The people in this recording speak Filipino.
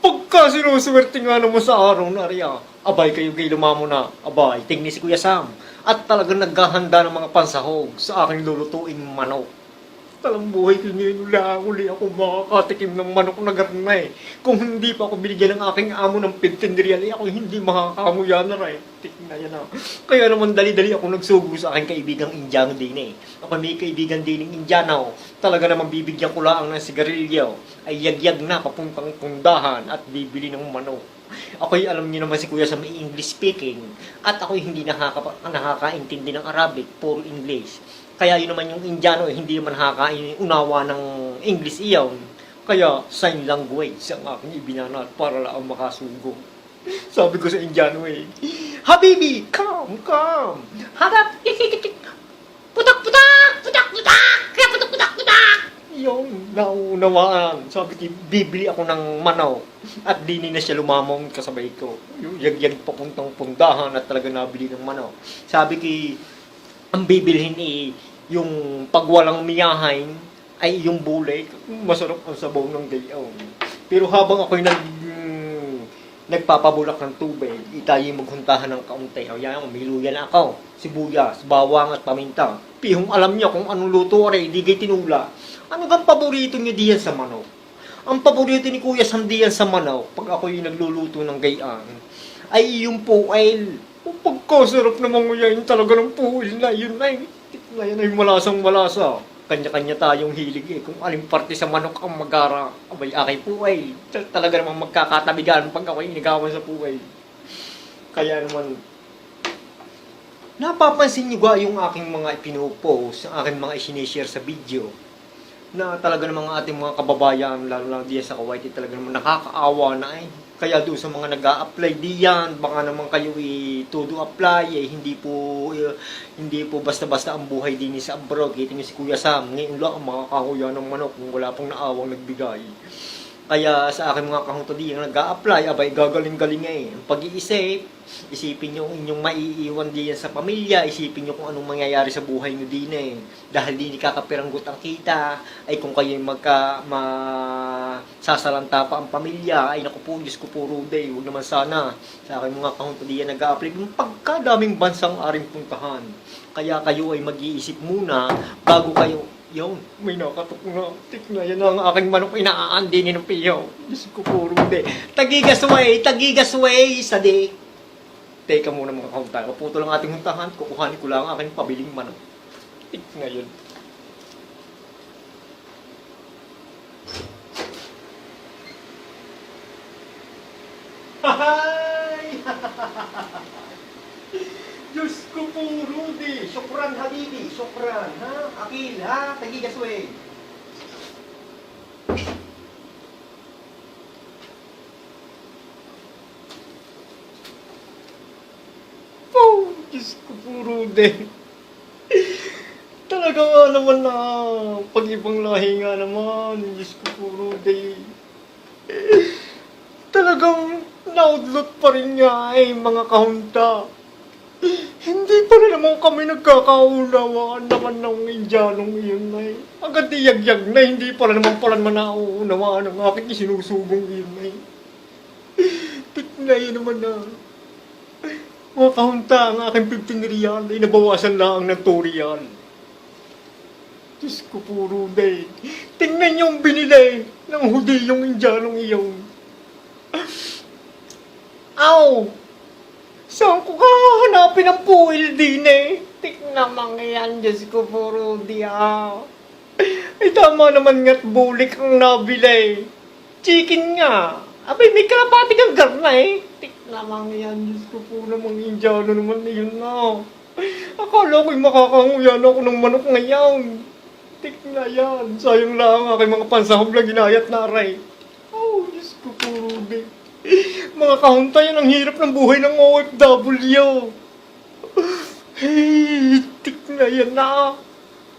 Pagka sinuswerte nga naman sa araw na riya, abay kayo gay lumamo na, abay, tingni si Kuya Sam, at talagang naghahanda ng mga pansahog sa aking lulutuing manok. Talang buhay ko ngayon, uli ako makakatikim ng manok na garnay. Kung hindi pa ako binigyan ng aking amo ng 15 real, ako hindi makakamuya na rin. Tingnan yan na. Kaya naman dali-dali ako nagsugo sa aking kaibigang Indiano din eh. Ako may kaibigan din ng Indiano, talaga naman bibigyan ko lang ng sigarilyo, ay yagyag na papuntang pundahan at bibili ng manok. Ako'y alam niyo naman si Kuya sa may English speaking at ako'y hindi nakakaintindi ng Arabic, puro English. Kaya yun naman yung Indiano, hindi naman nakakaunawa ng English iyon. Kaya sign language ang aking ibinanat para lang makasugo. Sabi ko sa Indiano eh, Habibi, come, come. Harap, putak, putak, putak, putak, kaya putak, putak, putak. Yung naunawaan. Sabi ko, bibili ako ng manaw. At dini na siya lumamong kasabay ko. Yung yagyag papuntang pundahan at talaga nabili ng manaw. Sabi ko, ang bibilhin yung pagwalang miyahain ay yung bulay. Masarap ang sabaw ng gayaw. Pero habang ako'y nagpapabulak ng tubig, tayo maghuntahan ng kaunti. Ayan, may luya na ako. Sibuyas, bawang at paminta. Pihong alam niya kung anong luto rin, di gay tinula. Ano bang paborito niya diyan sa manok? Ang paborito ni Kuya Sam diyan sa manok, pag ako'y nagluluto ng gayaan, ay yung puwel. Ang pagkasarap na manguyain talaga ng puwel na yun ay. Na yan ay malasang malasa. Kanya-kanya tayong hilig eh. Kung aling parte sa manok ang magara, abay akay puwel. Talaga namang magkakatabigan pag ako'y inigawan sa puwel. Kaya naman, napapansin niyo ba yung aking mga ipinopost, ang aking mga isinishare sa video, na talaga namang ating mga kababayan, lalo lang diyan sa Kuwait, talaga namang nakakaawa na eh. Kaya doon sa mga nag-a-apply diyan, baka naman kayo to apply eh, hindi po basta-basta ang buhay din sa abroad. Kita niyo si Kuya Sam, ngayon lang ang makakahuya ng manok kung wala pang naawang nagbigay. Kaya sa aking mga kahunto diyan nag-a-apply, abay gagaling-galing eh. Ang pag-iisip, isipin nyo inyong maiiwan diyan sa pamilya, isipin nyo kung anong mangyayari sa buhay nyo din eh. Dahil di kakapiranggot ang kita, ay kung kayo sasalanta pa ang pamilya, ay naku po, Diyos ko po Rude, huwag naman sana. Sa aking mga kahunto diyan nag-a-apply, yung pagkadaming bansang aring puntahan. Kaya kayo ay mag-iisip muna bago kayo. Yung, may nakatok na. Tikna, yan ang aking manok inaandinin ng piyaw. Diyos ko po, Rude. Tagigasway, sadik. Teka muna mga kahuntahan. Maputo lang ating huntahan. Kukuhanin ko lang ang aking pabiling manok. Tikna yun. Hahay! Diyos ko po, Rudy. Syukran, Habibi. Syukran, ha? Akil, ha? Tagigasway. Oh, Diyos ko po, Rudy. Talaga nga naman na pag-ibang lahi nga naman. Diyos ko po, Rudy. Talagang naudlot pa rin niya eh, mga kahunta. Hindi pa rin naman kami nagkakaunawaan naman ng Indianong iyon na eh. Agad yagyag na, hindi pa rin naman pala nauunawaan ng aking isinusubong iyon na eh. Tignan yun naman na. Mga kahunta, ang aking 15 real ay nabawasan lang ng 2 real. Diyos ko puro day. Tingnan yung binili ng hudiyong Indianong iyon. Aw! Saan ko kahanapin ang puwil din eh? Tignan mga yan, Diyos ko po, Rudy ah. Ay tama naman nga't bulik ang nabili. Chicken nga. Abay, may kalapati kang garna eh. Tignan mga yan, Diyos ko po namang Indiano naman na yun na. Akala ko'y makakanguyan ako ng manok ngayon. Tignan yan. Sayang lang aking mga pansahog na ginayat na aray. Oh, Diyos ko po, Rudy. Mga kahunta, yan ang hirap ng buhay ng OFW. Hey, tignan yan na.